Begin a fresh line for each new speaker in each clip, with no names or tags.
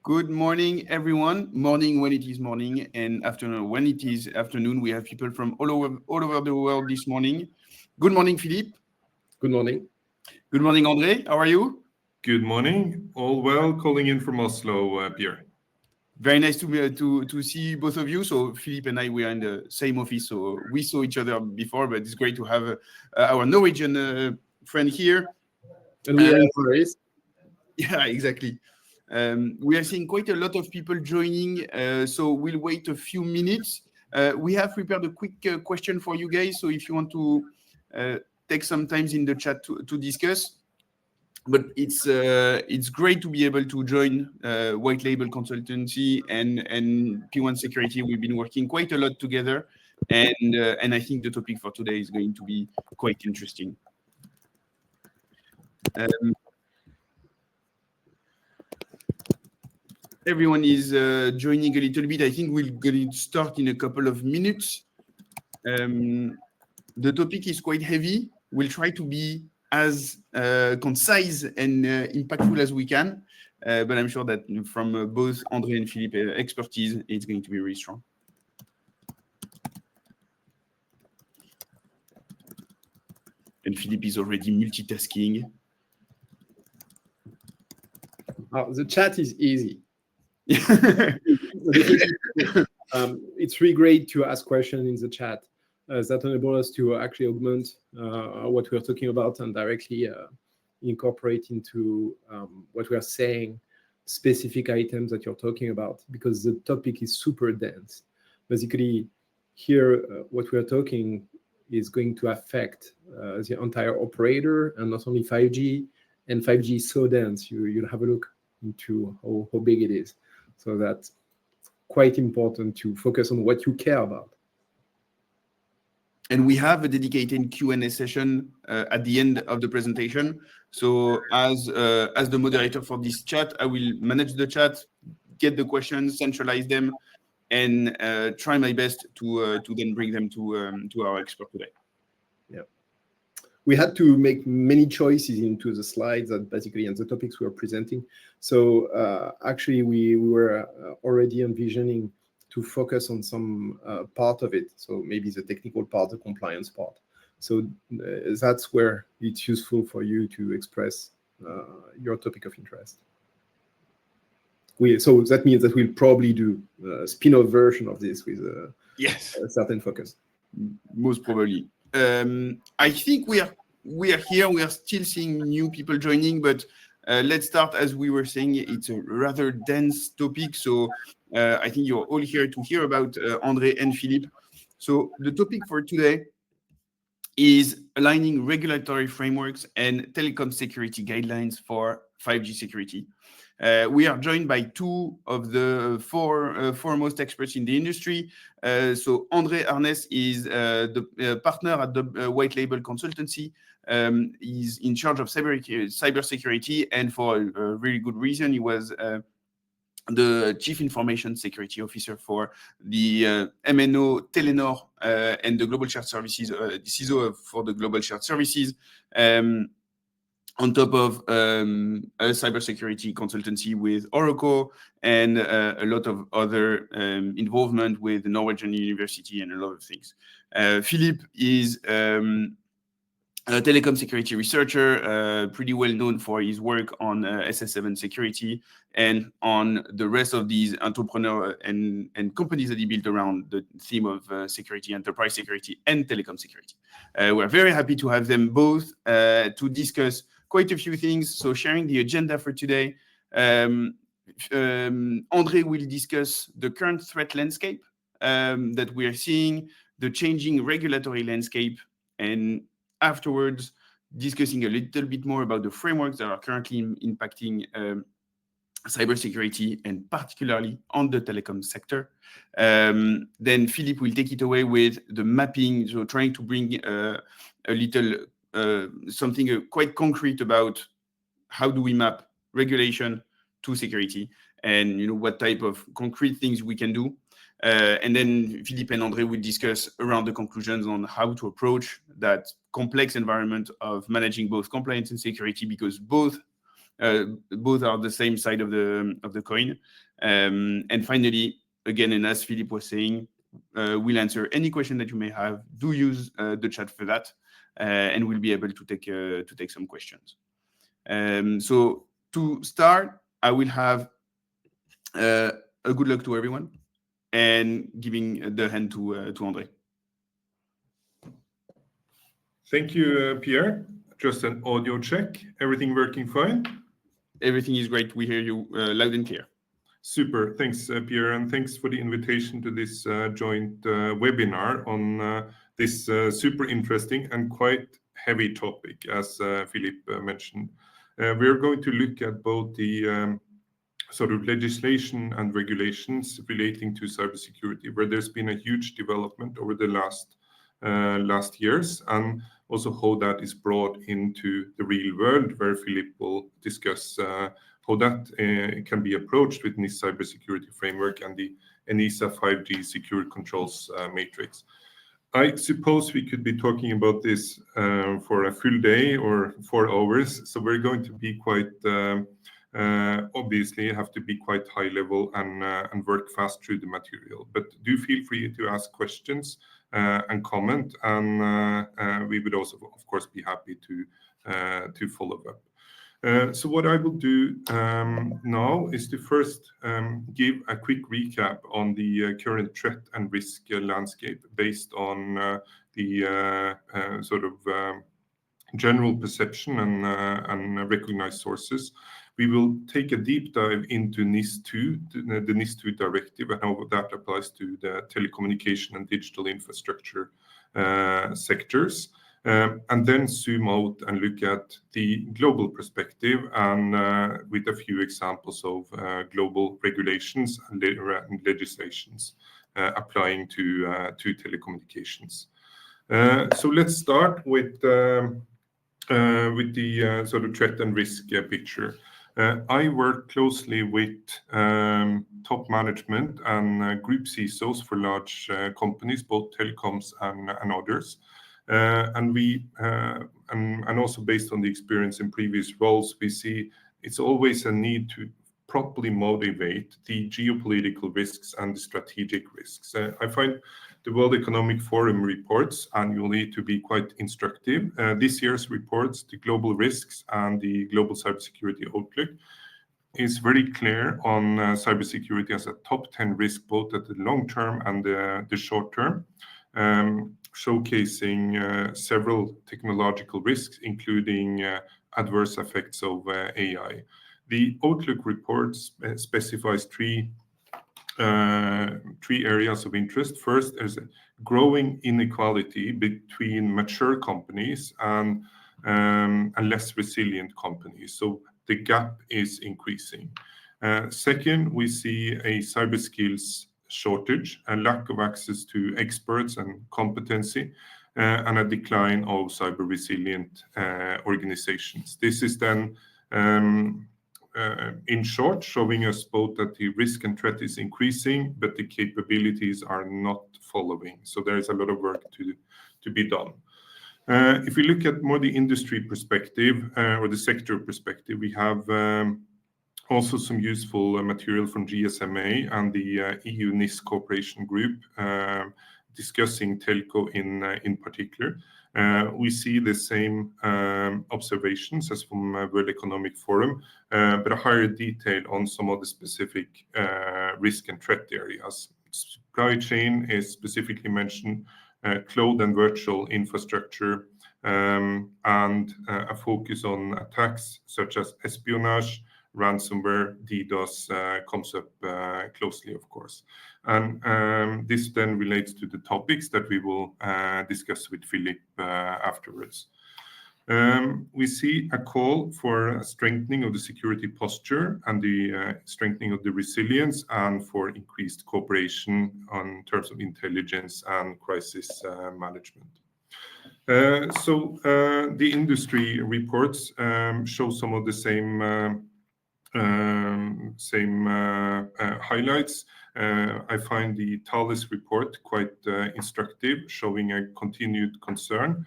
Good morning, everyone. Morning when it is morning, and afternoon when it is afternoon. We have people from all over the world this morning. Good morning, Philippe.
Good morning.
Good morning, André. How are you?
Good morning. All well. Calling in from Oslo, Pierre.
Very nice to see both of you. So Philippe and I, we are in the same office, so we saw each other before, but it's great to have our Norwegian friend here.
And we are in Paris.
Yeah, exactly. We are seeing quite a lot of people joining, so we'll wait a few minutes. We have prepared a quick question for you guys, so if you want to take some time in the chat to discuss. But it's great to be able to join White Label Consultancy and P1 Security. We've been working quite a lot together, and I think the topic for today is going to be quite interesting. Everyone is joining a little bit. I think we're going to start in a couple of minutes. The topic is quite heavy. We'll try to be as concise and impactful as we can, but I'm sure that from both André and Philippe expertise, it's going to be really strong. And Philippe is already multitasking.
The chat is easy. It's really great to ask questions in the chat. That enables us to actually augment what we're talking about and directly incorporate into what we are saying, specific items that you're talking about, because the topic is super dense. Basically, here, what we are talking is going to affect the entire operator, and not only 5G, and 5G is so dense, you'll have a look into how big it is. So that's quite important to focus on what you care about.
And we have a dedicated Q&A session at the end of the presentation. So as the moderator for this chat, I will manage the chat, get the questions, centralize them, and try my best to then bring them to our expert today.
Yeah. We had to make many choices into the slides that basically and the topics we are presenting. So actually, we were already envisioning to focus on some part of it. So maybe the technical part, the compliance part. So that's where it's useful for you to express your topic of interest. So that means that we'll probably do a spin-off version of this with a certain focus.
Most probably. I think we are here. We are still seeing new people joining, but let's start. As we were saying, it's a rather dense topic, so I think you're all here to hear about André and Philippe. So the topic for today is aligning regulatory frameworks and telecom security guidelines for 5G security. We are joined by two of the foremost experts in the industry. So André Årnes is the partner at the White Label Consultancy. He's in charge of cybersecurity, and for a really good reason. He was the Chief Information Security Officer for the MNO Telenor and the Global Shared Services, CISO for the Global Shared Services. On top of a cybersecurity consultancy with Oracle and a lot of other involvement with the Norwegian University and a lot of things. Philippe is a telecom security researcher, pretty well known for his work on SS7 security and on the rest of these entrepreneurs and companies that he built around the theme of security, enterprise security, and telecom security. We're very happy to have them both to discuss quite a few things. So sharing the agenda for today, André will discuss the current threat landscape that we are seeing, the changing regulatory landscape, and afterwards discussing a little bit more about the frameworks that are currently impacting cybersecurity, and particularly on the telecom sector. Then Philippe will take it away with the mapping, so trying to bring a little something quite concrete about how do we map regulation to security, and what type of concrete things we can do. And then Philippe and André will discuss around the conclusions on how to approach that complex environment of managing both compliance and security, because both both are the same side of the coin. And finally, again, and as Philippe was saying, we'll answer any question that you may have. Do use the chat for that, and we'll be able to take some questions. So to start, I will have a good luck to everyone, and giving the hand to André.
Thank you, Pierre. Just an audio check. Everything working fine?
Everything is great. We hear you loud and clear.
Super. Thanks, Pierre, and thanks for the invitation to this joint webinar on this super interesting and quite heavy topic, as Philippe mentioned. We're going to look at both the sort of legislation and regulations relating to cybersecurity, where there's been a huge development over the last years, and also how that is brought into the real world, where Philippe will discuss how that can be approached with NIST cybersecurity framework and the ENISA 5G secure controls matrix. I suppose we could be talking about this for a full day or 4 hours, so we're going to be quite obviously have to be quite high level and work fast through the material. But do feel free to ask questions and comment, and we would also, of course, be happy to follow up. So what I will do now is to first give a quick recap on the current threat and risk landscape based on the sort of general perception and recognized sources. We will take a deep dive into NIS2, the NIS2 directive, and how that applies to the telecommunication and digital infrastructure sectors. And then zoom out and look at the global perspective, and with a few examples of global regulations and legislations applying to telecommunications. So let's start with the sort of threat and risk picture. I work closely with top management and group CISOs for large companies, both telecoms and others. And we and also based on the experience in previous roles, we see it's always a need to properly motivate the geopolitical risks and the strategic risks. I find the World Economic Forum reports annually to be quite instructive. This year's reports, the global risks and the global cybersecurity outlook, is very clear on cybersecurity as a top 10 risk, both at the long term and the short term, showcasing several technological risks, including adverse effects of AI. The Outlook report specifies three areas of interest. First, there's a growing inequality between mature companies and less resilient companies. So the gap is increasing. Second, we see a cyber skills shortage, a lack of access to experts and competency, and a decline of cyber resilient organizations. This is then in short, showing us both that the risk and threat is increasing, but the capabilities are not following. So there is a lot of work to be done. If we look at more the industry perspective or the sector perspective, we have also some useful material from GSMA and the EU NIST cooperation group discussing telco in particular. We see the same observations as from World Economic Forum, but a higher detail on some of the specific risk and threat areas. Supply chain is specifically mentioned, cloud and virtual infrastructure, and a focus on attacks such as espionage, ransomware, DDoS comes up closely, of course. And this then relates to the topics that we will discuss with Philippe afterwards. We see a call for a strengthening of the security posture and the strengthening of the resilience, and for increased cooperation on terms of intelligence and crisis management. So the industry reports show some of the same highlights. I find the Thales report quite instructive, showing a continued concern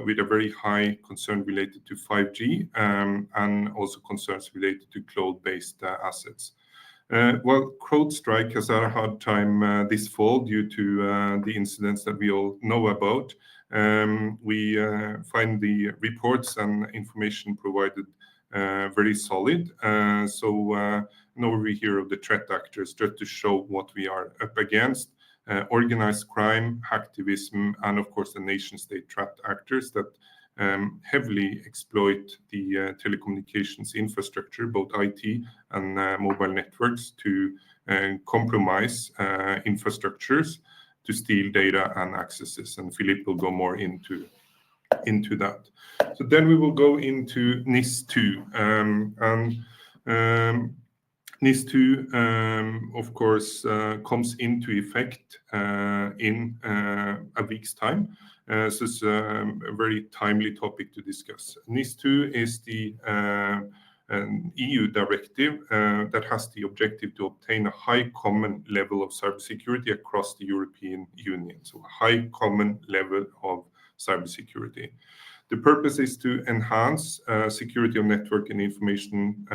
with a very high concern related to 5G and also concerns related to cloud-based assets. Well, CrowdStrike has had a hard time this fall due to the incidents that we all know about. We find the reports and information provided very solid. So an overview of the threat actors just to show what we are up against. Organized crime, hacktivism, and of course the nation-state threat actors that heavily exploit the telecommunications infrastructure, both IT and mobile networks, to compromise infrastructures, to steal data and accesses. And Philippe will go more into that. So then we will go into NIS2. NIS2, of course, comes into effect in a week's time. So it's a very timely topic to discuss. NIS2 is the an EU directive that has the objective to obtain a high common level of cybersecurity across the European Union. So a high common level of cybersecurity. The purpose is to enhance security of network and information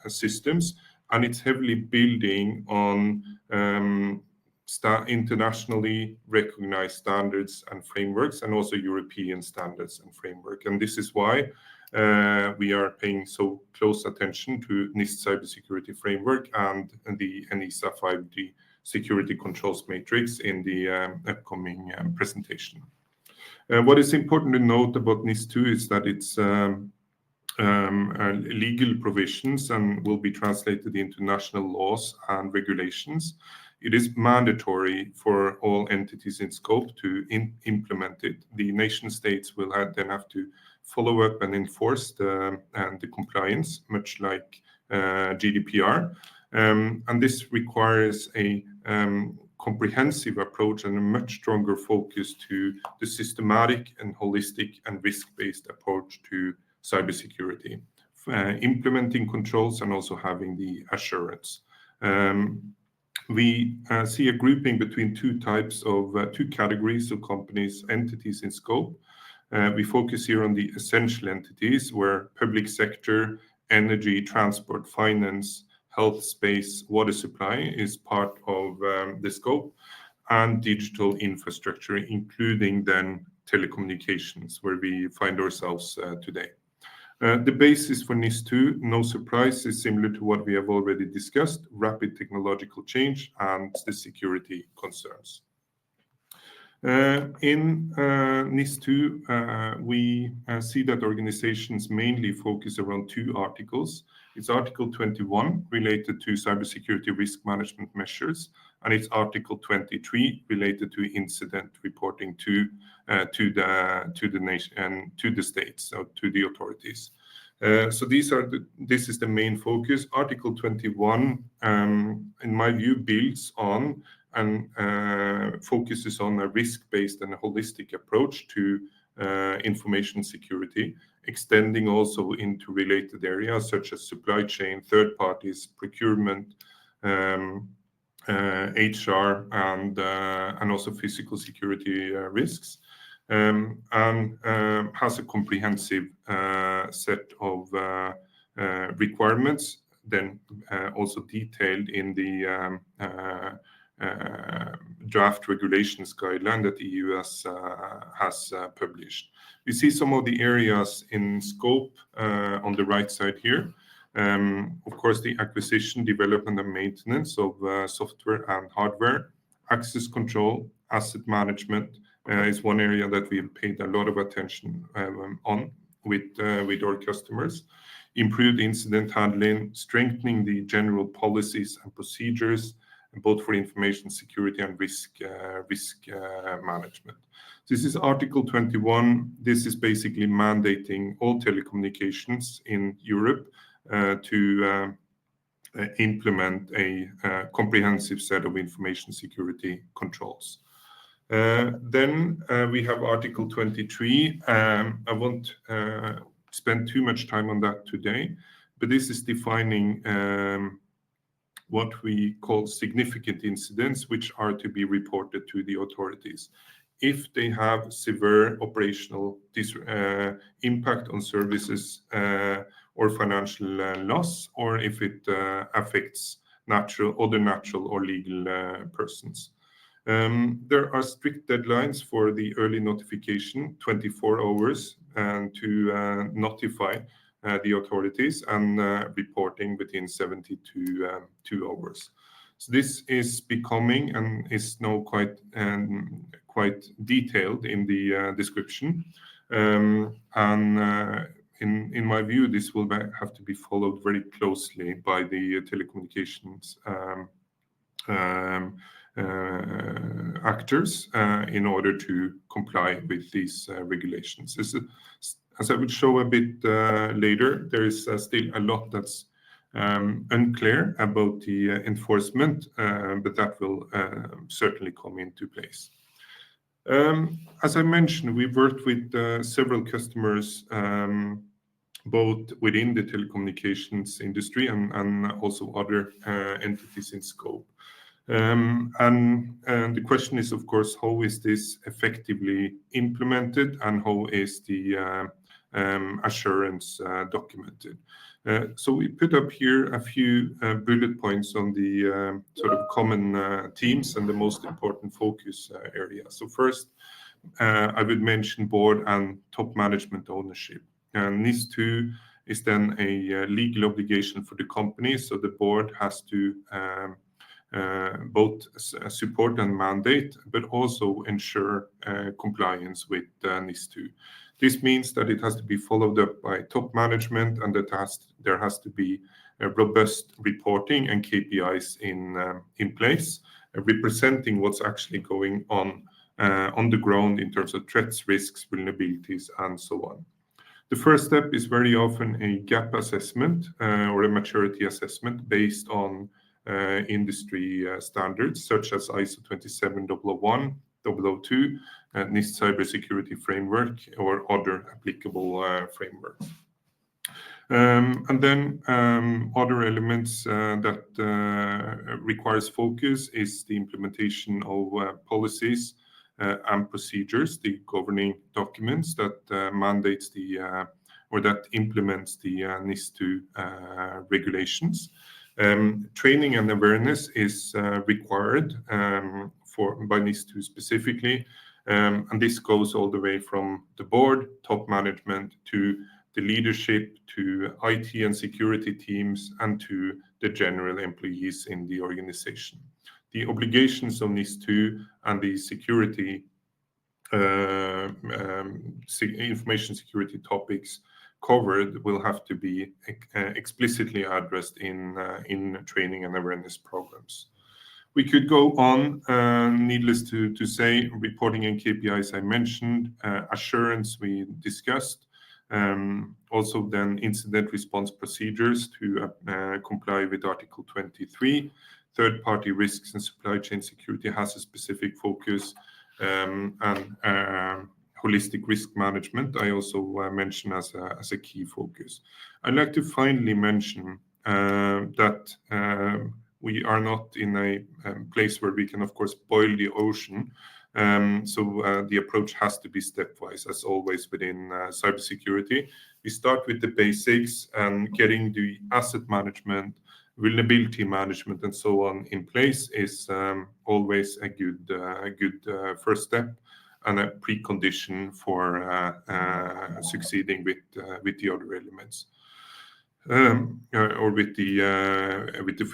systems, and it's heavily building on internationally recognized standards and frameworks, and also European standards and framework. And this is why we are paying so close attention to NIST cybersecurity framework and the ENISA 5G security controls matrix in the upcoming presentation. What is important to note about NIS2 is that it's legal provisions and will be translated into national laws and regulations. It is mandatory for all entities in scope to implement it. The nation states will then have to follow up and enforce the compliance, much like GDPR. And this requires a comprehensive approach and a much stronger focus to the systematic and holistic and risk-based approach to cybersecurity, implementing controls and also having the assurance. We see a grouping between two categories of companies, entities in scope. We focus here on the essential entities where public sector, energy, transport, finance, health, space, water supply is part of the scope, and digital infrastructure, including then telecommunications, where we find ourselves today. The basis for NIS2, no surprise, is similar to what we have already discussed: rapid technological change and the security concerns. In NIS2, we see that organizations mainly focus around two articles. It's Article 21 related to cybersecurity risk management measures, and it's Article 23 related to incident reporting to the nation and to the states, so to the authorities. So this is the main focus. Article 21, in my view, builds on and focuses on a risk-based and a holistic approach to information security, extending also into related areas such as supply chain, third parties, procurement, HR, and also physical security risks, and has a comprehensive set of requirements, then also detailed in the draft regulations guideline that the EU has published. We see some of the areas in scope on the right side here. Of course, the acquisition, development, and maintenance of software and hardware, access control, asset management is one area that we have paid a lot of attention on with our customers. Improved incident handling, strengthening the general policies and procedures, both for information security and risk management. This is Article 21. This is basically mandating all telecommunications in Europe to implement a comprehensive set of information security controls. Then we have Article 23. I won't spend too much time on that today, but this is defining what we call significant incidents, which are to be reported to the authorities. if they have severe operational impact on services or financial loss, or if it affects other natural or legal persons. There are strict deadlines for the early notification, 24 hours, to notify the authorities, and reporting within 72 hours. So this is becoming and is now quite detailed in the description. In my view, this will have to be followed very closely by the telecommunications actors in order to comply with these regulations. As I will show a bit later, there is still a lot that's unclear about the enforcement, but that will certainly come into place. As I mentioned, we've worked with several customers, both within the telecommunications industry and also other entities in scope. And the question is, of course, how is this effectively implemented, and how is the assurance documented? So we put up here a few bullet points on the sort of common themes and the most important focus areas. So first, I would mention board and top management ownership. NIS2 is then a legal obligation for the company, so the board has to both support and mandate, but also ensure compliance with NIS2. This means that it has to be followed up by top management, and that there has to be a robust reporting and KPIs in place, representing what's actually going on the ground in terms of threats, risks, vulnerabilities, and so on. The first step is very often a gap assessment or a maturity assessment based on industry standards such as ISO 27001, 002, NIST Cybersecurity Framework, or other applicable frameworks. And then other elements that requires focus is the implementation of policies and procedures, the governing documents that mandates or that implements the NIS2 regulations. Training and awareness is required by NIS2 specifically, and this goes all the way from the board, top management, to the leadership, to IT and security teams, and to the general employees in the organization. The obligations of NIS2 and the security, information security topics covered will have to be explicitly addressed in training and awareness programs. We could go on, needless to say, reporting and KPIs I mentioned, assurance we discussed, also then incident response procedures to comply with Article 23. Third-party risks and supply chain security has a specific focus, and holistic risk management I also mentioned as a key focus. I'd like to finally mention that we are not in a place where we can, of course, boil the ocean. So the approach has to be stepwise, as always within cybersecurity. We start with the basics and getting the asset management, vulnerability management, and so on in place is always a good first step and a precondition for succeeding with the other elements. Or with the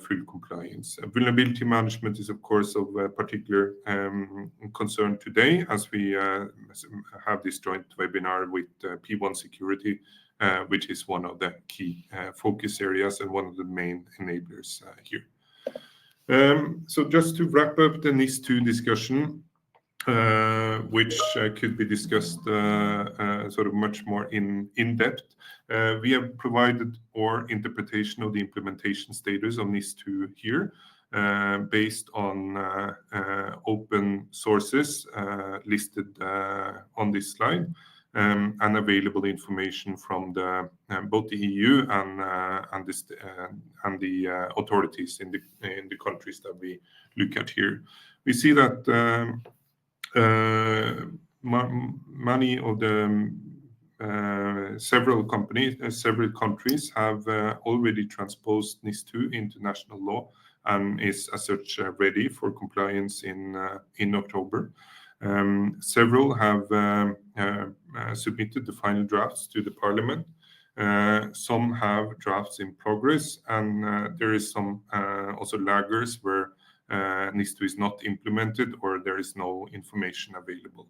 full compliance. Vulnerability management is, of course, of particular concern today, as we have this joint webinar with P1 Security, which is one of the key focus areas and one of the main enablers here. So just to wrap up the NIS2 discussion, which could be discussed sort of much more in depth. We have provided our interpretation of the implementation status of NIS2 here, based on open sources listed on this slide, and available information from both the EU and the authorities in the countries that we look at here. We see that Many of the several countries have already transposed NIS2 into national law and is as such ready for compliance in October. Several have submitted the final drafts to the Parliament. Some have drafts in progress, and there is some also laggers where NIS2 is not implemented or there is no information available.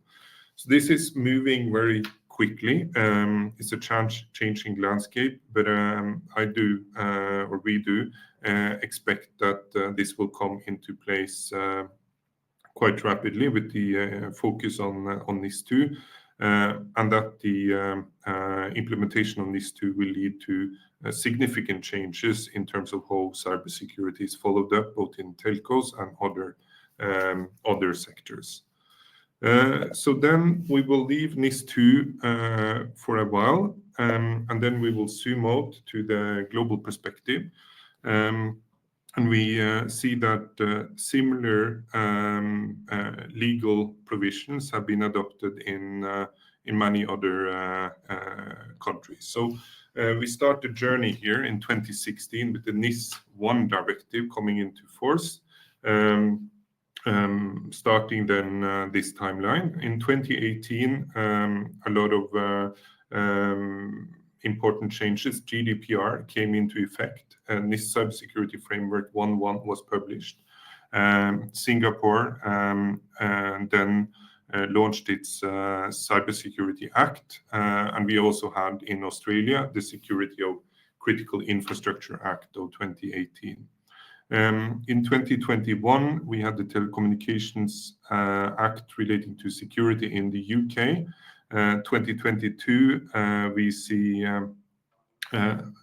So this is moving very quickly. It's a changing landscape, but I do, or we do, expect that this will come into place quite rapidly with the focus on NIS2, and that the implementation of NIS2 will lead to significant changes in terms of how cybersecurity is followed up, both in telcos and other sectors. So then we will leave NIS2 for a while, and then we will zoom out to the global perspective. And we see that similar legal provisions have been adopted in many other countries. So we start the journey here in 2016 with the NIS1 directive coming into force, starting then this timeline. In 2018, a lot of important changes. GDPR came into effect, and NIST Cybersecurity Framework 1.1 was published. Singapore and then launched its Cybersecurity Act, and we also had in Australia the Security of Critical Infrastructure Act of 2018. In 2021, we had the Telecommunications Act relating to security in the UK. 2022, we see an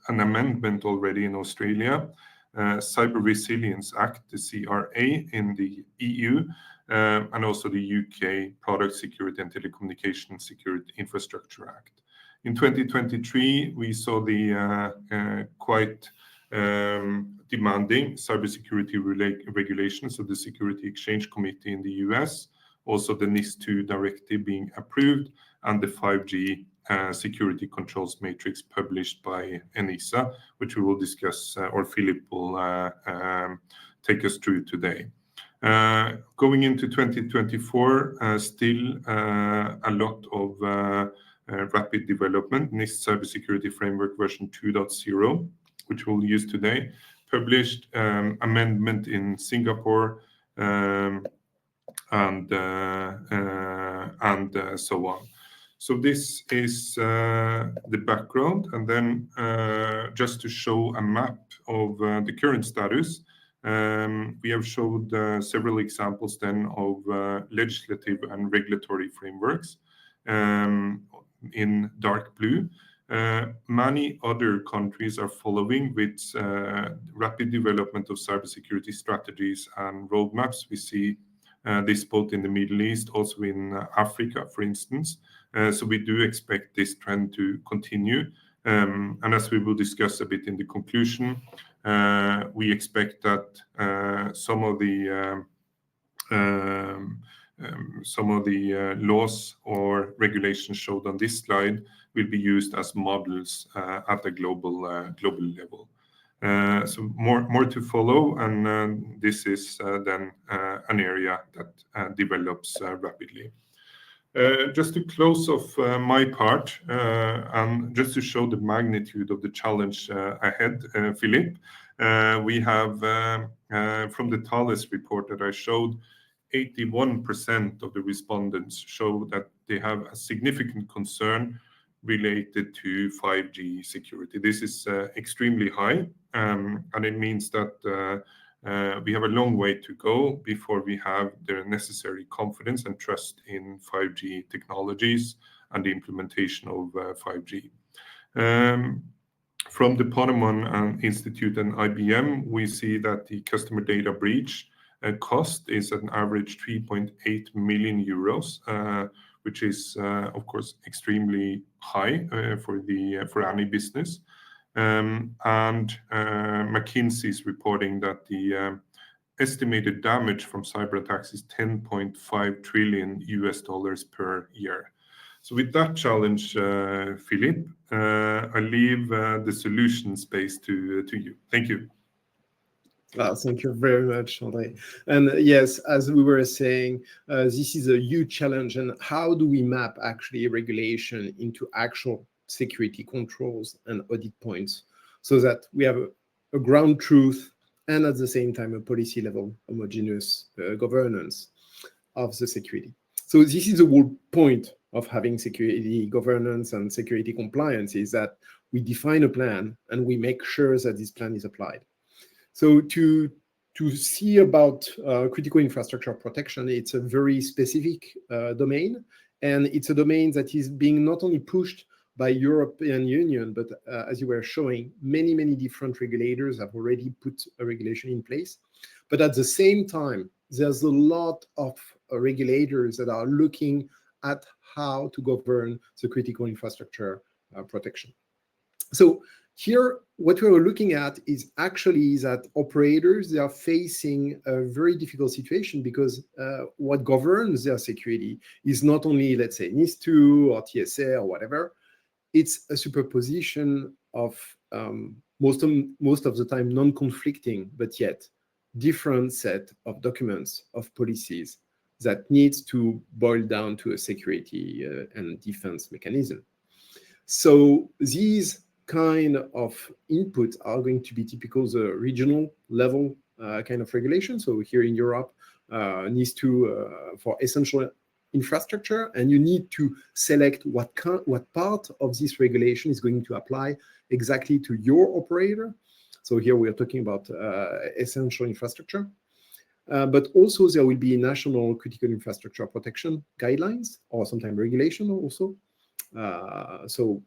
amendment already in Australia, Cyber Resilience Act, the CRA, in the EU, and also the UK Product Security and Telecommunication Security Infrastructure Act. In 2023, we saw the quite demanding cybersecurity regulations of the Security Exchange Committee in the US, also the NIS2 directive being approved, and the 5G security controls matrix published by ENISA, which we will discuss, or Philippe will take us through today. Going into 2024, still a lot of rapid development. NIST Cybersecurity Framework version 2.0, which we'll use today, published amendment in Singapore, and so on. So this is the background, and then just to show a map of the current status, we have showed several examples then of legislative and regulatory frameworks in dark blue. Many other countries are following with rapid development of cybersecurity strategies and roadmaps. We see this both in the Middle East, also in Africa, for instance. So we do expect this trend to continue. And as we will discuss a bit in the conclusion, we expect that some of the laws or regulations showed on this slide will be used as models at a global level. So more to follow, and this is then an area that develops rapidly. Just to close off my part, and just to show the magnitude of the challenge ahead, Philippe, we have from the Thales report that I showed, 81% of the respondents show that they have a significant concern related to 5G security. This is extremely high, and it means that we have a long way to go before we have the necessary confidence and trust in 5G technologies and the implementation of 5G. From the Ponemon Institute and IBM, we see that the customer data breach cost is an average 3.8 million euros, which is, of course, extremely high for any business. And McKinsey is reporting that the estimated damage from cyber attacks is $10.5 trillion per year. So with that challenge, Philippe, I leave the solution space to you. Thank you.
Thank you very much, André. And yes, as we were saying, this is a huge challenge. And how do we map actually regulation into actual security controls and audit points so that we have a ground truth and at the same time a policy level homogeneous governance of the security? So this is the whole point of having security governance and security compliance, is that we define a plan and we make sure that this plan is applied. So to see about critical infrastructure protection, it's a very specific domain, and it's a domain that is being not only pushed by European Union, but as you were showing, many different regulators have already put a regulation in place. But at the same time, there's a lot of regulators that are looking at how to govern the critical infrastructure protection. So here, what we're looking at is actually that operators, they are facing a very difficult situation because what governs their security is not only, let's say, NIS2 or TSA or whatever. It's a superposition of most of the time non-conflicting, but yet different set of documents, of policies that needs to boil down to a security and defense mechanism. So these kind of inputs are going to be typical the regional level kind of regulation. So here in Europe, NIS2 for essential infrastructure, and you need to select what part of this regulation is going to apply exactly to your operator. So here we are talking about essential infrastructure. But also there will be national critical infrastructure protection guidelines or sometimes regulation also. So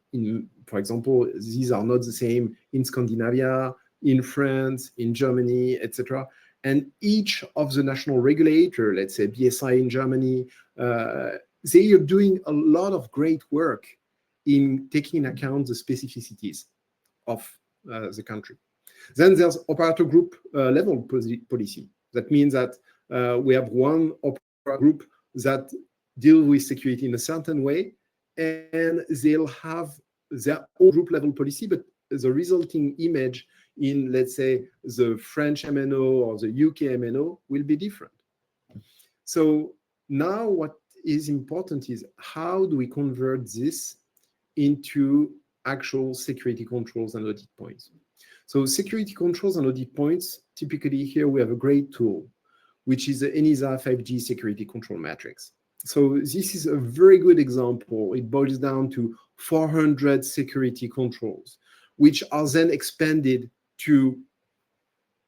for example, these are not the same in Scandinavia, in France, in Germany, etc. And each of the national regulator, let's say BSI in Germany, they are doing a lot of great work in taking into account the specificities of the country. Then there's operator group level policy. That means that we have one operator group that deal with security in a certain way, and they'll have their own group level policy, but the resulting image in, let's say, the French MNO or the UK MNO will be different. So now what is important is how do we convert this into actual security controls and audit points? So security controls and audit points, typically here we have a great tool, which is the ENISA 5G security control matrix. So this is a very good example. It boils down to 400 security controls, which are then expanded to,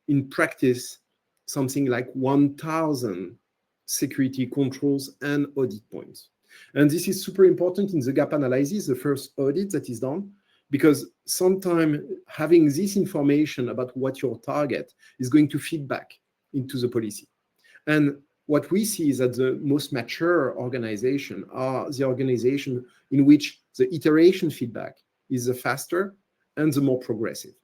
in practice, something like 1,000 security controls and audit points. And this is super important in the gap analysis, the first audit that is done, because sometimes having this information about what your target is going to feed back into the policy. And what we see is that the most mature organization are the organization in which the iteration feedback is the faster and the more progressive.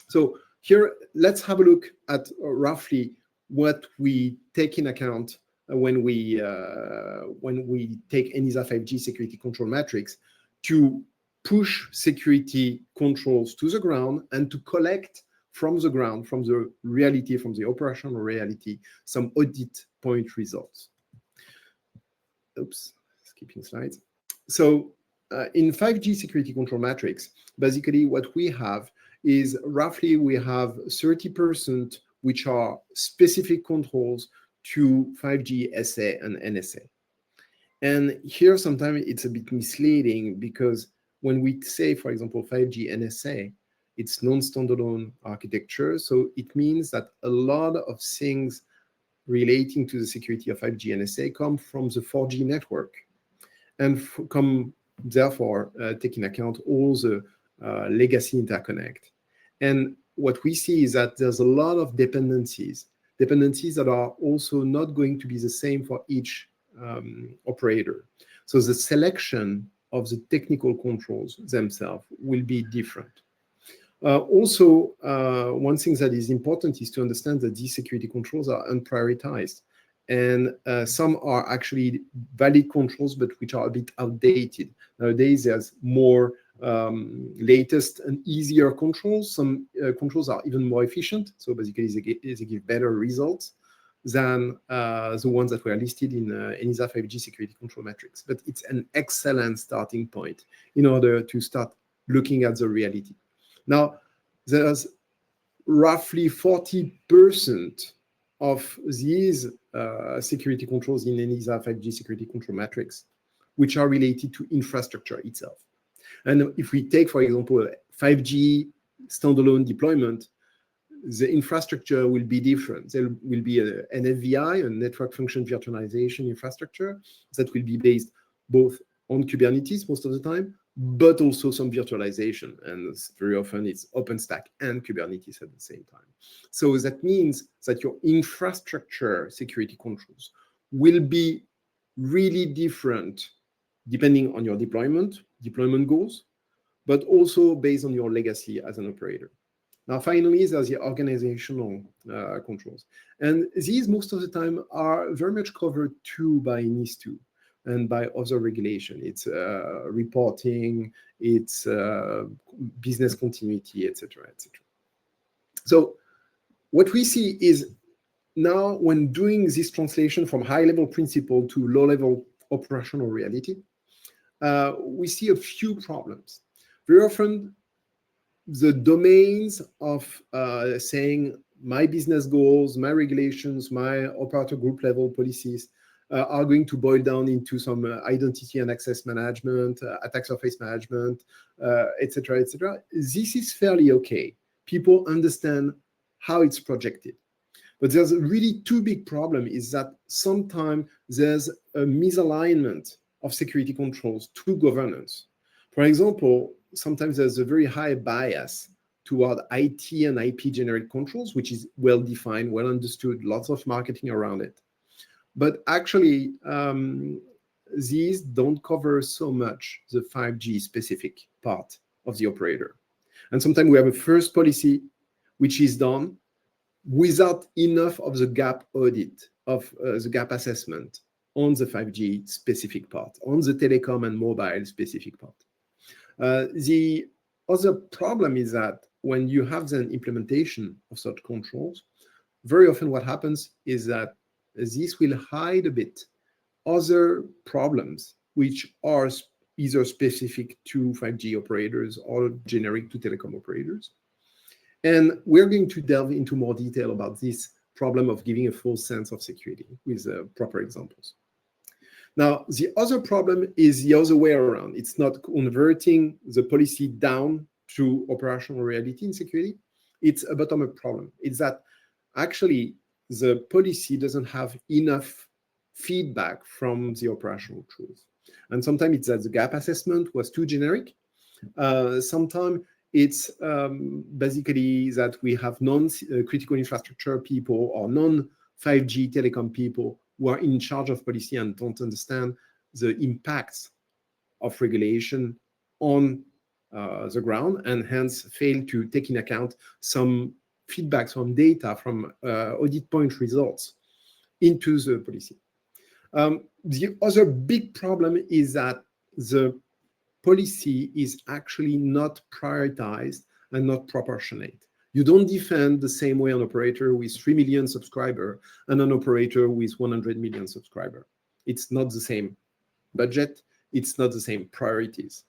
So here, let's have a look at roughly what we take in account when we take ENISA 5G security control matrix to push security controls to the ground and to collect from the ground, from the reality, from the operational reality, some audit point results. Oops, skipping slides. So in 5G security control matrix, basically what we have is roughly we have 30% which are specific controls to 5G SA and NSA. And here sometimes it's a bit misleading because when we say, for example, 5G NSA, it's non-standalone architecture. So it means that a lot of things relating to the security of 5G NSA come from the 4G network and come, therefore, taking account all the legacy interconnect. And what we see is that there's a lot of dependencies that are also not going to be the same for each operator. So the selection of the technical controls themselves will be different. Also, one thing that is important is to understand that these security controls are unprioritized. And some are actually valid controls, but which are a bit outdated. Nowadays, there's more latest and easier controls. Some controls are even more efficient. So basically, they give better results than the ones that were listed in ENISA 5G security control matrix. But it's an excellent starting point in order to start looking at the reality. Now, there's roughly 40% of these security controls in ENISA 5G security control matrix, which are related to infrastructure itself. And if we take, for example, a 5G standalone deployment, the infrastructure will be different. There will be an NFVI, a network function virtualization infrastructure, that will be based both on Kubernetes most of the time, but also some virtualization. And very often it's OpenStack and Kubernetes at the same time. So that means that your infrastructure security controls will be really different depending on your deployment goals, but also based on your legacy as an operator. Now, finally, there's the organizational controls. And these, most of the time, are very much covered too by NIS2 and by other regulation. It's reporting, it's business continuity, etc., etc. So what we see is now, when doing this translation from high-level principle to low-level operational reality, we see a few problems. Very often, the domains of saying my business goals, my regulations, my operator group level policies are going to boil down into some identity and access management, attack surface management, etc., etc. This is fairly okay. People understand how it's projected. But there's really two big problems, is that sometimes there's a misalignment of security controls to governance. For example, sometimes there's a very high bias toward IT and IP generic controls, which is well defined, well understood, lots of marketing around it. But actually, these don't cover so much the 5G specific part of the operator. And sometimes we have a first policy which is done without enough of the gap audit, of the gap assessment on the 5G specific part, on the telecom and mobile specific part. The other problem is that when you have the implementation of such controls, very often what happens is that this will hide a bit other problems which are either specific to 5G operators or generic to telecom operators. And we're going to delve into more detail about this problem of giving a full sense of security with proper examples. Now, the other problem is the other way around. It's not converting the policy down to operational reality in security. It's a bottom-up problem. It's that actually the policy doesn't have enough feedback from the operational truth. And sometimes it's that the gap assessment was too generic. Sometimes it's basically that we have non-critical infrastructure people or non-5G telecom people who are in charge of policy and don't understand the impacts of regulation on the ground, and hence fail to take in account some feedbacks from data from audit point results into the policy. The other big problem is that the policy is actually not prioritized and not proportionate. You don't defend the same way an operator with 3 million subscribers and an operator with 100 million subscribers. It's not the same budget. It's not the same priorities.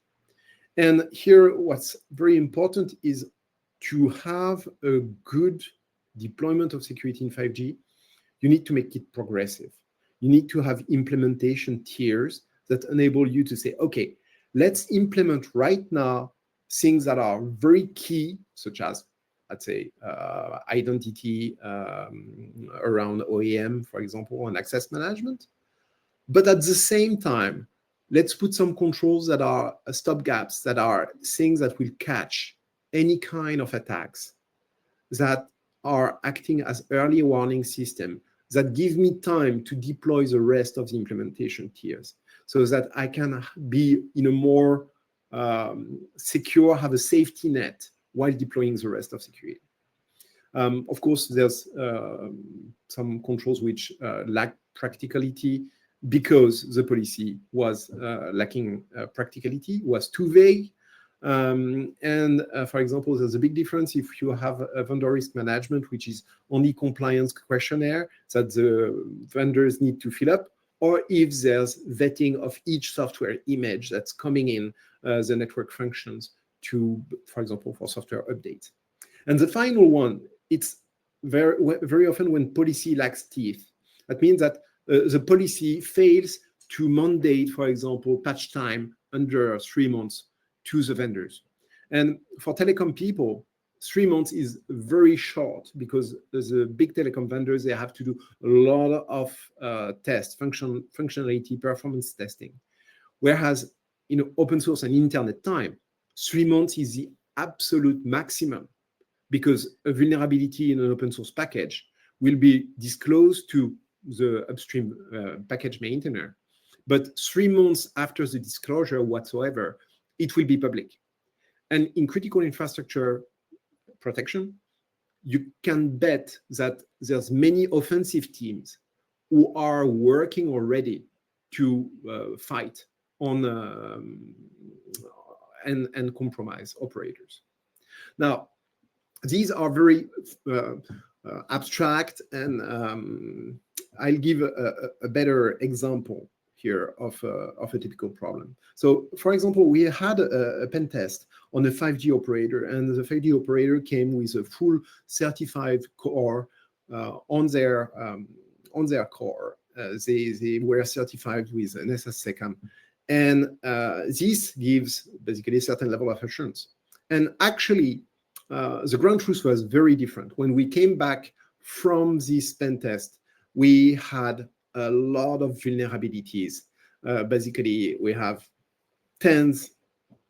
And here, what's very important is to have a good deployment of security in 5G. You need to make it progressive. You need to have implementation tiers that enable you to say, okay, let's implement right now things that are very key, such as, let's say, identity around OEM, for example, and access management. But at the same time, let's put some controls that are stopgaps, that are things that will catch any kind of attacks, that are acting as early warning system, that give me time to deploy the rest of the implementation tiers, so that I can be in a more secure, have a safety net while deploying the rest of security. Of course, there's some controls which lack practicality because the policy was lacking practicality, was too vague. For example, there's a big difference if you have a vendor risk management, which is only compliance questionnaire that the vendors need to fill up, or if there's vetting of each software image that's coming in the network functions to, for example, for software updates. And the final one, it's very often when policy lacks teeth. That means that the policy fails to mandate, for example, patch time under 3 months to the vendors. And for telecom people, 3 months is very short because the big telecom vendors, they have to do a lot of tests, functionality, performance testing. Whereas in open source and internet time, 3 months is the absolute maximum, because a vulnerability in an open source package will be disclosed to the upstream package maintainer. But 3 months after the disclosure whatsoever, it will be public. And in critical infrastructure protection, you can bet that there's many offensive teams who are working already to fight on and compromise operators. Now, these are very abstract, and I'll give a better example here of a typical problem. So, for example, we had a pen test on a 5G operator, and the 5G operator came with a full certified core on their core. They were certified with NIST CSF, and this gives basically a certain level of assurance. And actually, the ground truth was very different. When we came back from this pen test, we had a lot of vulnerabilities. Basically, we have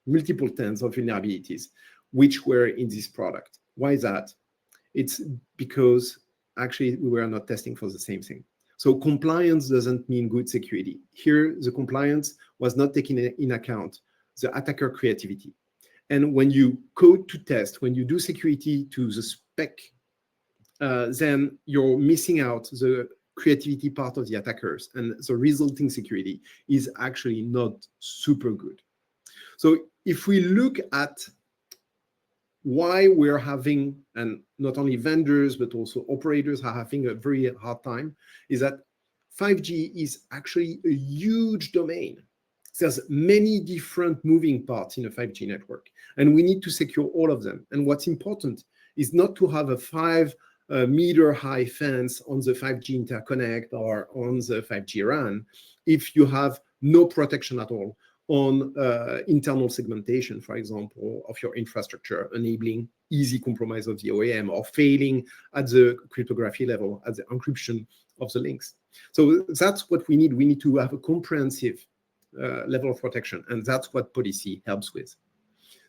multiple tens of vulnerabilities, which were in this product. Why is that? It's because actually we were not testing for the same thing. So compliance doesn't mean good security. Here, the compliance was not taking in account the attacker creativity. And when you code to test, when you do security to the spec, then you're missing out the creativity part of the attackers, and the resulting security is actually not super good. So if we look at why we're having, and not only vendors, but also operators are having a very hard time, is that 5G is actually a huge domain. There's many different moving parts in a 5G network, and we need to secure all of them. And what's important is not to have a 5-meter high fence on the 5G interconnect or on the 5G RAN if you have no protection at all on internal segmentation, for example, of your infrastructure, enabling easy compromise of the OEM, or failing at the cryptography level, at the encryption of the links. So that's what we need. We need to have a comprehensive level of protection, and that's what policy helps with.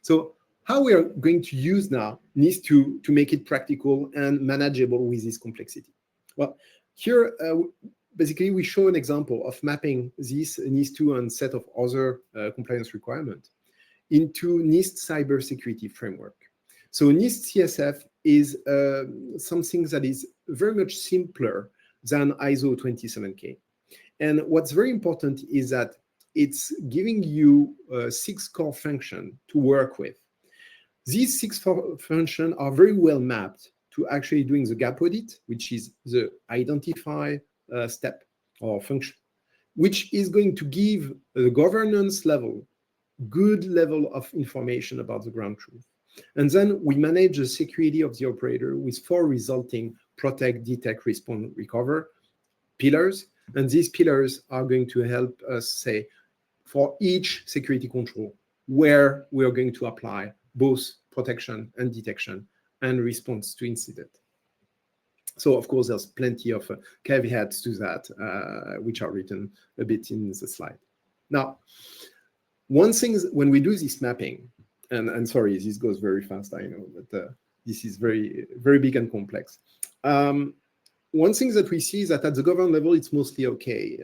So how we are going to use now NIS2 to make it practical and manageable with this complexity? Well, here, basically, we show an example of mapping this NIS2 and set of other compliance requirements into NIST cybersecurity framework. So NIST CSF is something that is very much simpler than ISO 27000. And what's very important is that it's giving you 6 core functions to work with. These 6 functions are very well mapped to actually doing the gap audit, which is the identify step or function, which is going to give the governance level good level of information about the ground truth. And then we manage the security of the operator with 4 resulting protect, detect, respond, recover pillars. And these pillars are going to help us say, for each security control, where we are going to apply both protection and detection and response to incident. So, of course, there's plenty of caveats to that, which are written a bit in the slide. Now, one thing is when we do this mapping, and sorry, this goes very fast, I know, but this is very, very big and complex. One thing that we see is that at the government level, it's mostly okay.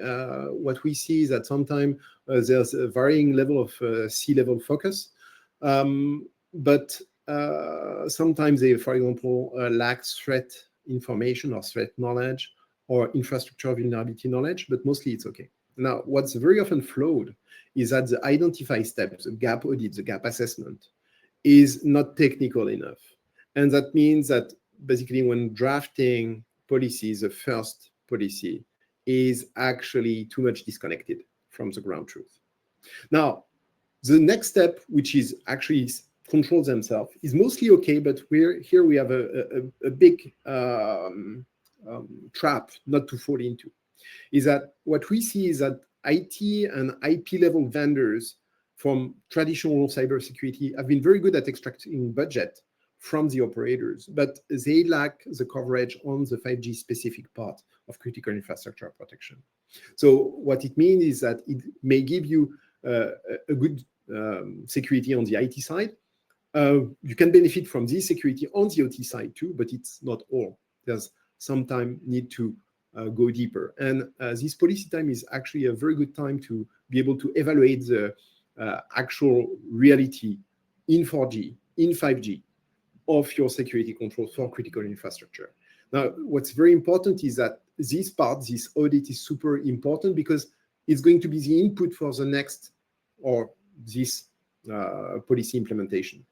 What we see is that sometimes there's a varying level of C-level focus, but sometimes they, for example, lack threat information or threat knowledge or infrastructure vulnerability knowledge, but mostly it's okay. Now, what's very often flawed is that the identify step, the gap audit, the gap assessment, is not technical enough. And that means that basically when drafting policies, the first policy is actually too much disconnected from the ground truth. Now, the next step, which is actually controls themselves, is mostly okay, but here we have a big trap not to fall into. Is that what we see is that IT and IP level vendors from traditional cybersecurity have been very good at extracting budget from the operators, but they lack the coverage on the 5G specific part of critical infrastructure protection. So what it means is that it may give you a good security on the IT side. You can benefit from this security on the OT side too, but it's not all. There's sometimes need to go deeper. And this policy time is actually a very good time to be able to evaluate the actual reality in 4G, in 5G, of your security controls for critical infrastructure. Now, what's very important is that this part, this audit, is super important because it's going to be the input for the next or this policy implementation.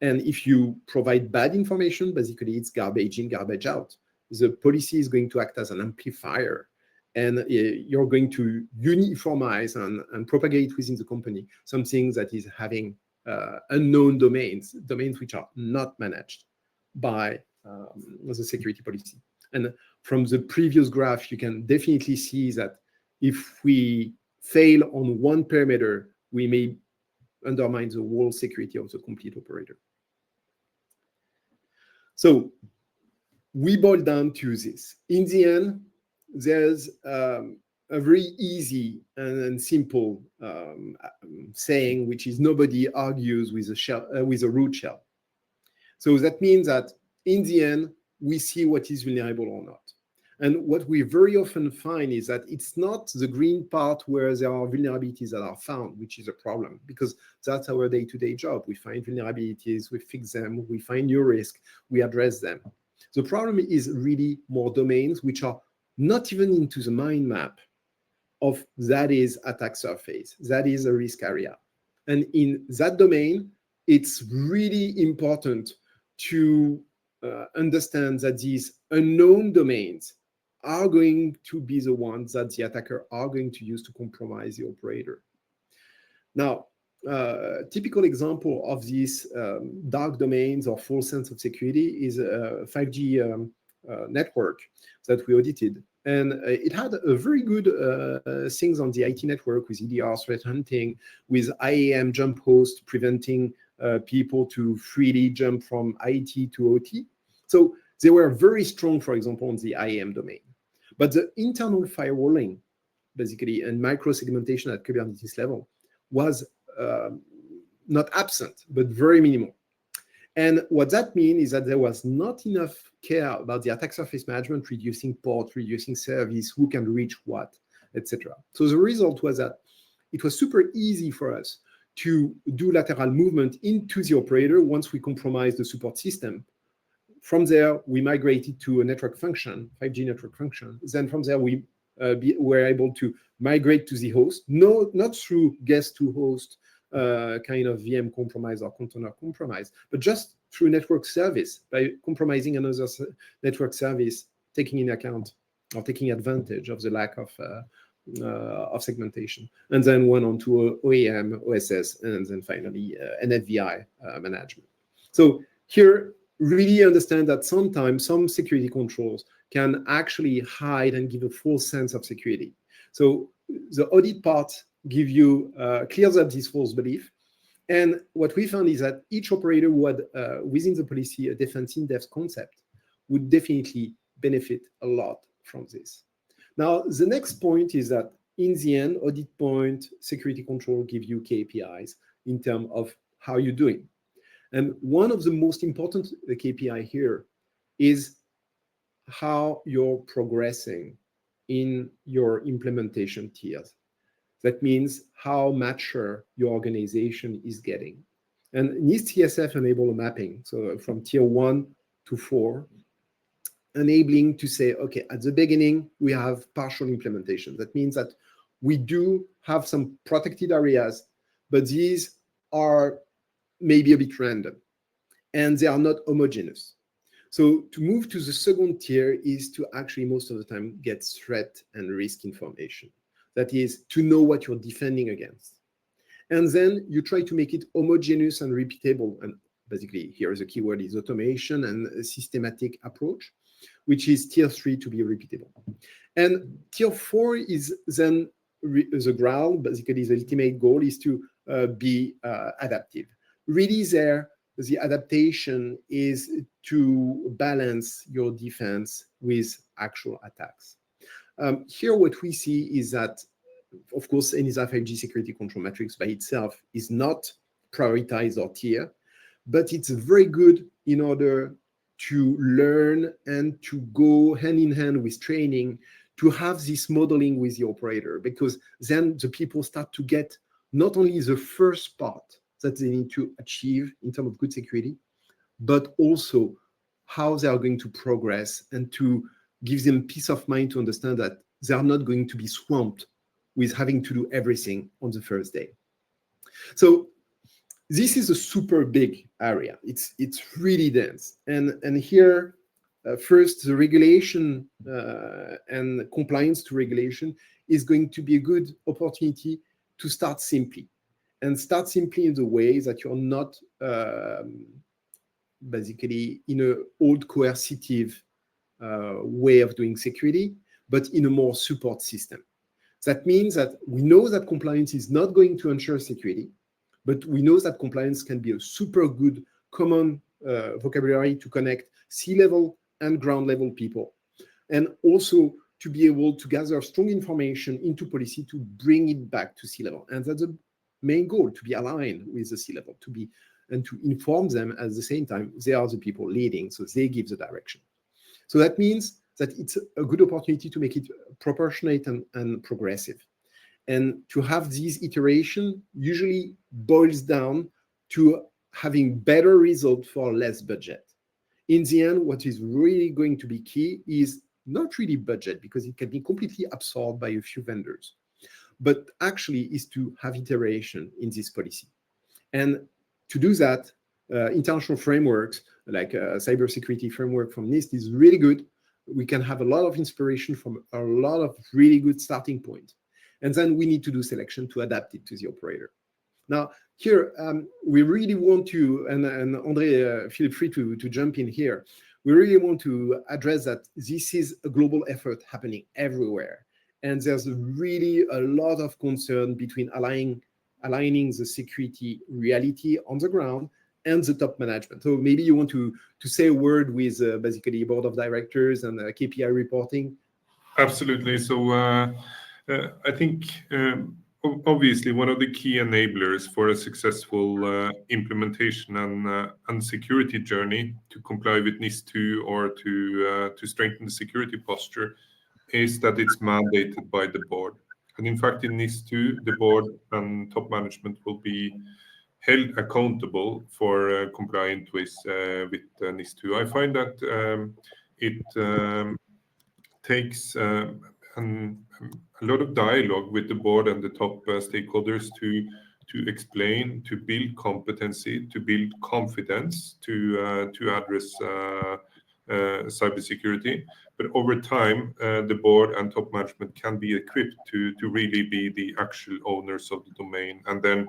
And if you provide bad information, basically it's garbage in, garbage out. The policy is going to act as an amplifier, and you're going to uniformize and propagate within the company something that is having unknown domains which are not managed by the security policy. And from the previous graph, you can definitely see that if we fail on one parameter, we may undermine the whole security of the complete operator. So we boil down to this. In the end, there's a very easy and simple saying, which is nobody argues with a root shell. So that means that in the end, we see what is vulnerable or not. And what we very often find is that it's not the green part where there are vulnerabilities that are found, which is a problem, because that's our day-to-day job. We find vulnerabilities, we fix them, we find new risk, we address them. The problem is really more domains which are not even into the mind map of that is attack surface, that is a risk area. And in that domain, it's really important to understand that these unknown domains are going to be the ones that the attacker are going to use to compromise the operator. Now, typical example of these dark domains or false sense of security is a 5G network that we audited. And it had a very good things on the IT network with EDR threat hunting, with IAM jump host preventing people to freely jump from IT to OT. So they were very strong, for example, on the IAM domain. But the internal firewalling, basically, and micro-segmentation at Kubernetes level was not absent, but very minimal. And what that means is that there was not enough care about the attack surface management, reducing ports, reducing service, who can reach what, etc. So the result was that it was super easy for us to do lateral movement into the operator once we compromised the support system. From there, we migrated to a network function, 5G network function. Then from there, we were able to migrate to the host, not through guest to host kind of VM compromise or container compromise, but just through network service by compromising another network service, taking in account or taking advantage of the lack of segmentation. And then went on to OEM, OSS, and then finally NFVI management. So here, really understand that sometimes some security controls can actually hide and give a false sense of security. So the audit part clears up this false belief. And what we found is that each operator who had within the policy a defense in-depth concept would definitely benefit a lot from this. Now, the next point is that in the end, audit point, security control give you KPIs in terms of how you're doing. And one of the most important KPI here is how you're progressing in your implementation tiers. That means how mature your organization is getting. And NIST CSF enable a mapping, so from tier 1 to 4, enabling to say, okay, at the beginning, we have partial implementation. That means that we do have some protected areas, but these are maybe a bit random, and they are not homogeneous. So to move to the second tier is to actually most of the time get threat and risk information. That is to know what you're defending against. And then you try to make it homogeneous and repeatable. And basically here the keyword is automation and a systematic approach, which is tier 3 to be repeatable. And tier 4 is then the ground. Basically the ultimate goal is to be adaptive. Really there, the adaptation is to balance your defense with actual attacks. Here, what we see is that, of course, ENISA 5G security control matrix by itself is not prioritized or tier, but it's very good in order to learn and to go hand in hand with training to have this modeling with the operator, because then the people start to get not only the first part that they need to achieve in terms of good security, but also how they are going to progress and to give them peace of mind to understand that they are not going to be swamped with having to do everything on the first day. So this is a super big area. It's really dense. And here, first, the regulation and compliance to regulation is going to be a good opportunity to start simply. And start simply in the way that you're not basically in an old coercitive way of doing security, but in a more support system. That means that we know that compliance is not going to ensure security, but we know that compliance can be a super good common vocabulary to connect C-level and ground level people, and also to be able to gather strong information into policy to bring it back to C-level. And that's the main goal, to be aligned with the C-level, to be and to inform them at the same time they are the people leading, so they give the direction. So that means that it's a good opportunity to make it proportionate and progressive. And to have this iteration usually boils down to having better results for less budget. In the end, what is really going to be key is not really budget, because it can be completely absorbed by a few vendors, but actually is to have iteration in this policy. And to do that, international frameworks like a cybersecurity framework from NIST is really good. We can have a lot of inspiration from a lot of really good starting points. And then we need to do selection to adapt it to the operator. Now, here, we really want to, and André, feel free to jump in here. We really want to address that this is a global effort happening everywhere. And there's really a lot of concern between aligning the security reality on the ground and the top management. So maybe you want to say a word with basically board of directors and KPI reporting.
Absolutely. So I think obviously one of the key enablers for a successful implementation and security journey to comply with NIS2 or to strengthen the security posture is that it's mandated by the board. And in fact, in NIS2, the board and top management will be held accountable for compliant with NIS2. I find that it takes a lot of dialogue with the board and the top stakeholders to explain, to build competency, to build confidence, to address cybersecurity. But over time, the board and top management can be equipped to really be the actual owners of the domain, and then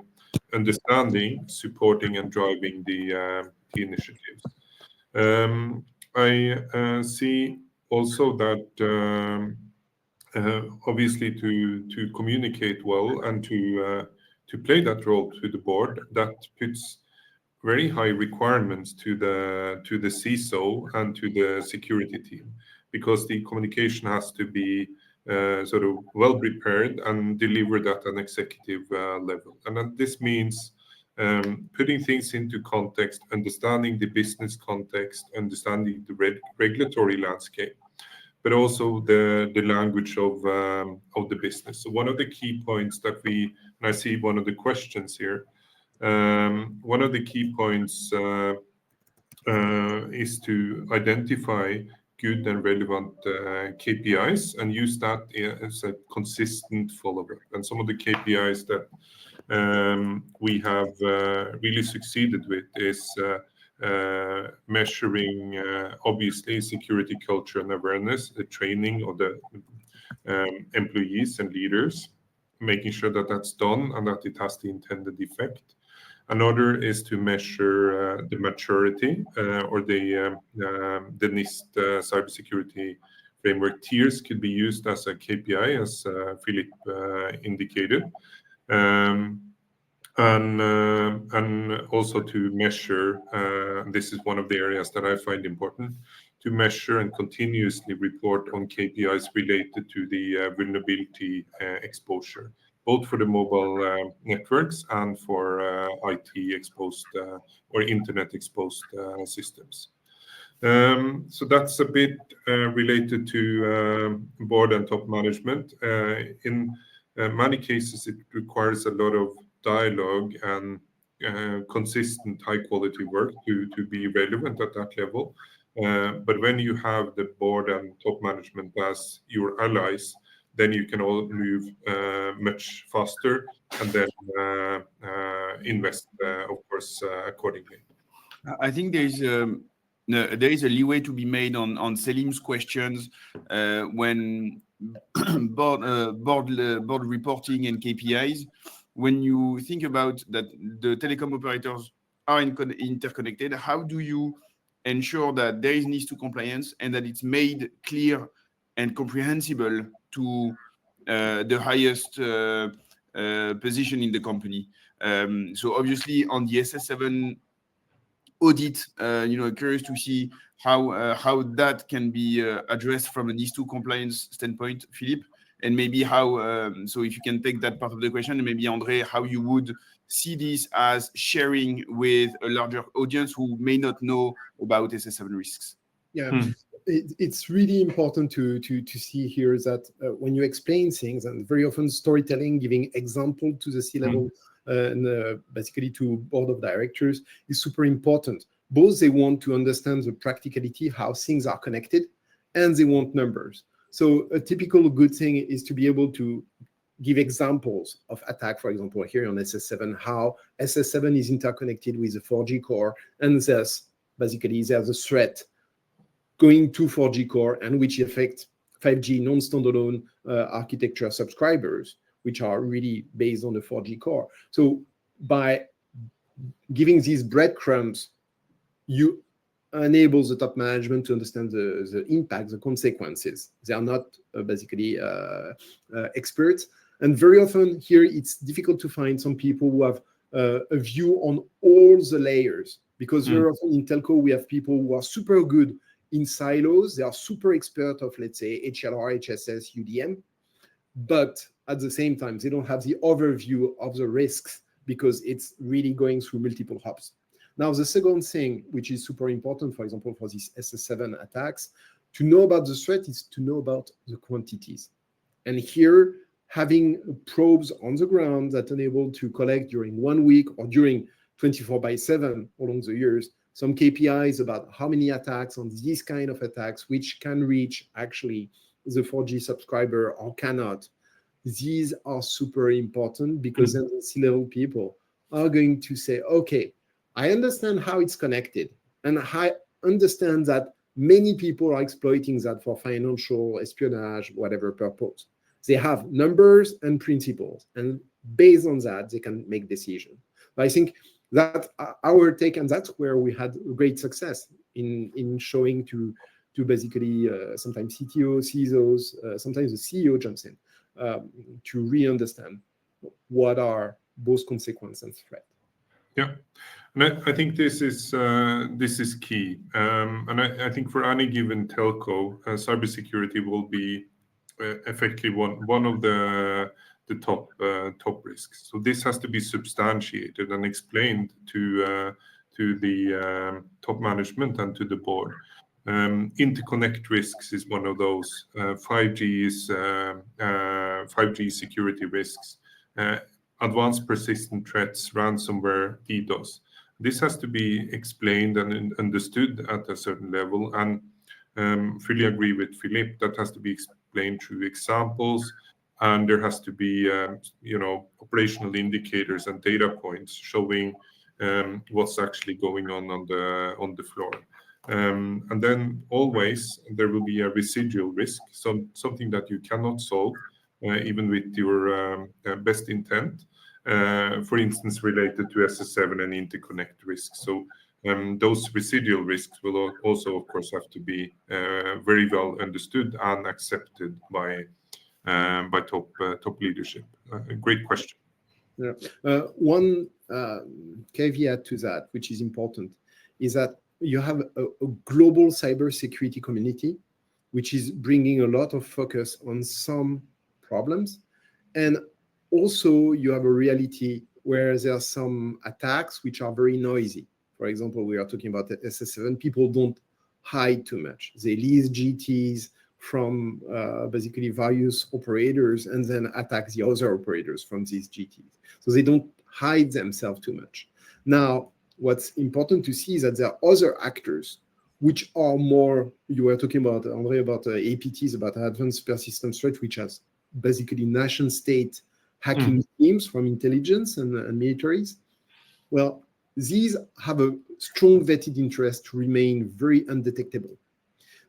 understanding, supporting, and driving the initiatives. I see also that obviously to communicate well and to play that role to the board, that puts very high requirements to the CISO and to the security team, because the communication has to be sort of well prepared and delivered at an executive level. And this means putting things into context, understanding the business context, understanding the regulatory landscape, but also the language of the business. So one of the key points that and I see one of the questions here, One of the key points is to identify good and relevant KPIs and use that as a consistent follow-up. And some of the KPIs that we have really succeeded with is measuring, obviously, security culture and awareness, the training of the employees and leaders, making sure that that's done and that it has the intended effect. Another is to measure the maturity or the NIST cybersecurity framework tiers could be used as a KPI, as Philippe indicated. And also to measure, this is one of the areas that I find important, to measure and continuously report on KPIs related to the vulnerability exposure, both for the mobile networks and for IT exposed or internet exposed systems. So that's a bit related to board and top management. In many cases, it requires a lot of dialogue and consistent high quality work to be relevant at that level. But when you have the board and top management as your allies, then you can all move much faster and then invest, of course, accordingly.
I think there is a leeway to be made on Selim's questions when board reporting and KPIs. When you think about that, the telecom operators are interconnected. How do you ensure that there is NIS2 compliance and that it's made clear and comprehensible to the highest position in the company? So obviously on the SS7 audit, curious to see how that can be addressed from a NIS2 compliance standpoint, Philippe, and maybe how, so if you can take that part of the question, and maybe André, how you would see this as sharing with a larger audience who may not know about SS7 risks.
Yeah, it's really important to see here that when you explain things, and very often storytelling, giving example to the C-level and basically to board of directors is super important. Both they want to understand the practicality, how things are connected, and they want numbers. So a typical good thing is to be able to give examples of attack, for example, here on SS7, how SS7 is interconnected with the 4G core, and thus basically there's a threat going to 4G core and which affect 5G non-standalone architecture subscribers, which are really based on the 4G core. So by giving these breadcrumbs, you enable the top management to understand the impact, the consequences. They are not basically experts. And very often here, it's difficult to find some people who have a view on all the layers, because very often in telco, we have people who are super good in silos. They are super expert of, let's say, HLR, HSS, UDM, but at the same time, they don't have the overview of the risks because it's really going through multiple hubs. Now, the second thing, which is super important, for example, for these SS7 attacks, to know about the threat is to know about the quantities. And here, having probes on the ground that enable to collect during 1 week or during 24/7 along the years, some KPIs about how many attacks on these kind of attacks, which can reach actually the 4G subscriber or cannot. These are super important because then the C-level people are going to say, okay, I understand how it's connected, and I understand that many people are exploiting that for financial espionage, whatever purpose. They have numbers and principles, and based on that, they can make decisions. But I think that our take, and that's where we had great success in showing to basically sometimes CTO, CISOs, sometimes the CEO jumps in to really understand what are both consequences and threat.
Yeah, and I think this is key. And I think for any given telco, cybersecurity will be effectively one of the top risks. So this has to be substantiated and explained to the top management and to the board. Interconnect risks is one of those. 5G security risks. advanced persistent threats, ransomware, DDoS. This has to be explained and understood at a certain level, and fully agree with Philippe, that has to be explained through examples, and there has to be operational indicators and data points showing what's actually going on the floor. And then always there will be a residual risk, something that you cannot solve even with your best intent, for instance related to SS7 and interconnect risks. So those residual risks will also, of course, have to be very well understood and accepted by top leadership. Great question.
Yeah. One caveat to that, which is important, is that you have a global cybersecurity community, which is bringing a lot of focus on some problems. And also you have a reality where there are some attacks which are very noisy. For example, we are talking about the SS7. People don't hide too much. They lease GTs from basically various operators and then attack the other operators from these GTs. So they don't hide themselves too much. Now, what's important to see is that there are other actors which are more, you were talking about, André, about APTs, about advanced persistent threat, which has basically nation state hacking teams from intelligence and militaries. Well, these have a strong vetted interest to remain very undetectable.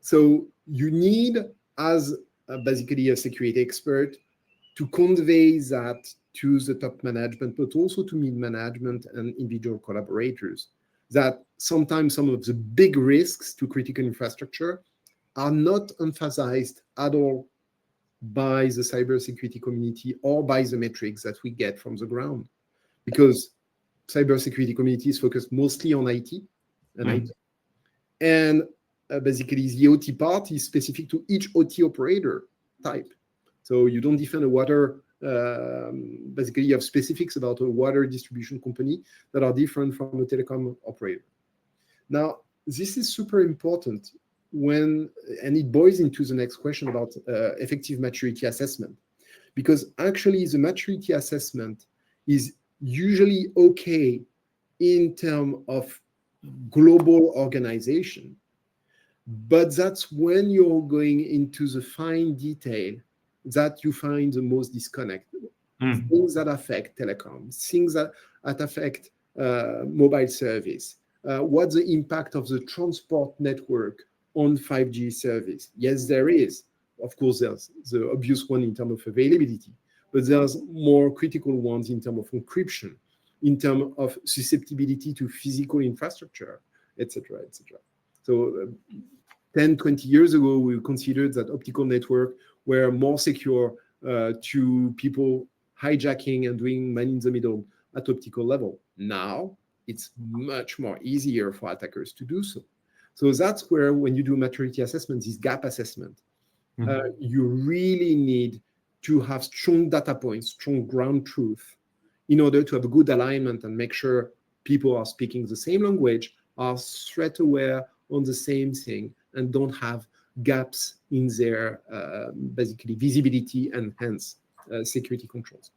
So you need, as basically a security expert, to convey that to the top management, but also to mid-management and individual collaborators, that sometimes some of the big risks to critical infrastructure are not emphasized at all by the cybersecurity community or by the metrics that we get from the ground. Because cybersecurity community is focused mostly on IT and IT. And basically the OT part is specific to each OT operator type. So you don't defend a water, basically you have specifics about a water distribution company that are different from a telecom operator. Now, this is super important and it boils into the next question about effective maturity assessment. Because actually the maturity assessment is usually okay in terms of global organization, but that's when you're going into the fine detail that you find the most disconnect. Things that affect telecoms, things that affect mobile service. What's the impact of the transport network on 5G service? Yes, there is. Of course, there's the obvious one in terms of availability, but there's more critical ones in terms of encryption, in terms of susceptibility to physical infrastructure, etc., etc. So 10, 20 years ago, we considered that optical network were more secure to people hijacking and doing man-in-the-middle at optical level. Now, it's much more easier for attackers to do so. So that's where, when you do maturity assessment, this gap assessment, you really need to have strong data points, strong ground truth, in order to have a good alignment and make sure people are speaking the same language, are threat aware on the same thing, and don't have gaps in their basically visibility and hence security controls.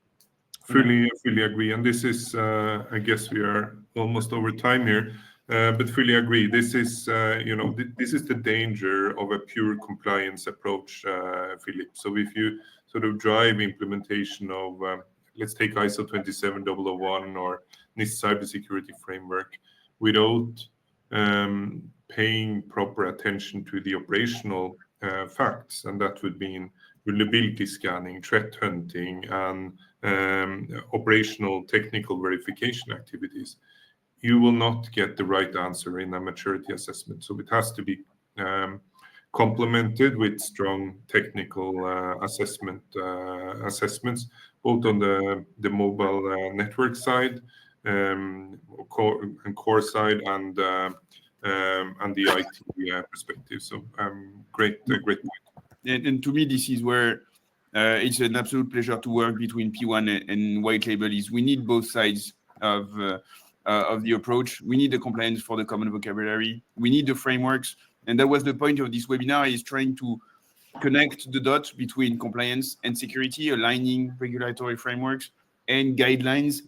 Fully agree. And this is, I guess we are almost over time here, but fully agree. This is, this is the danger of a pure compliance approach, Philippe. So if you sort of drive implementation of, let's take ISO 27001 or NIST cybersecurity framework without paying proper attention to the operational facts, and that would mean vulnerability scanning, threat hunting, and operational technical verification activities, you will not get the right answer in a maturity assessment. So it has to be complemented with strong technical assessments, both on the mobile network side, core side, and the IT perspective. So great point.
And to me, this is where it's an absolute pleasure to work between P1 and White Label. Is we need both sides of the approach. We need the compliance for the common vocabulary. We need the frameworks. And that was the point of this webinar, is trying to connect the dots between compliance and security, aligning regulatory frameworks, and guidelines.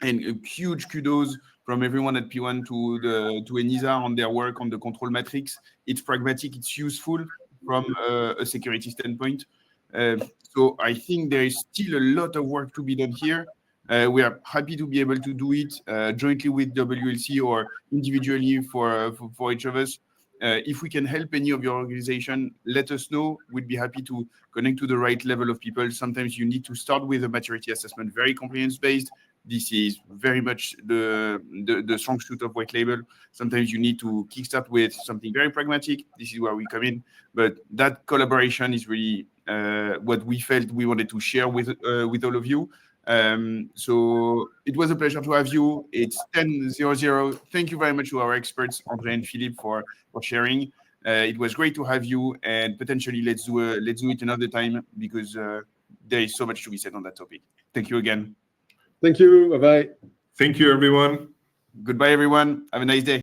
And a huge kudos from everyone at P1 to ENISA on their work on the control matrix. It's pragmatic, it's useful from a security standpoint. So I think there is still a lot of work to be done here. We are happy to be able to do it jointly with WLC or individually for each of us. If we can help any of your organization, let us know. We'd be happy to connect to the right level of people. Sometimes you need to start with a maturity assessment, very compliance-based. This is very much the strong suit of white label. Sometimes you need to kickstart with something very pragmatic. This is where we come in. But that collaboration is really what we felt we wanted to share with all of you. So it was a pleasure to have you. It's 10:00. Thank you very much to our experts, André and Philippe, for sharing. It was great to have you, and potentially let's do it another time because there is so much to be said on that topic. Thank you again.
Thank you. Bye-bye.
Thank you, everyone.
Goodbye, everyone. Have a nice day.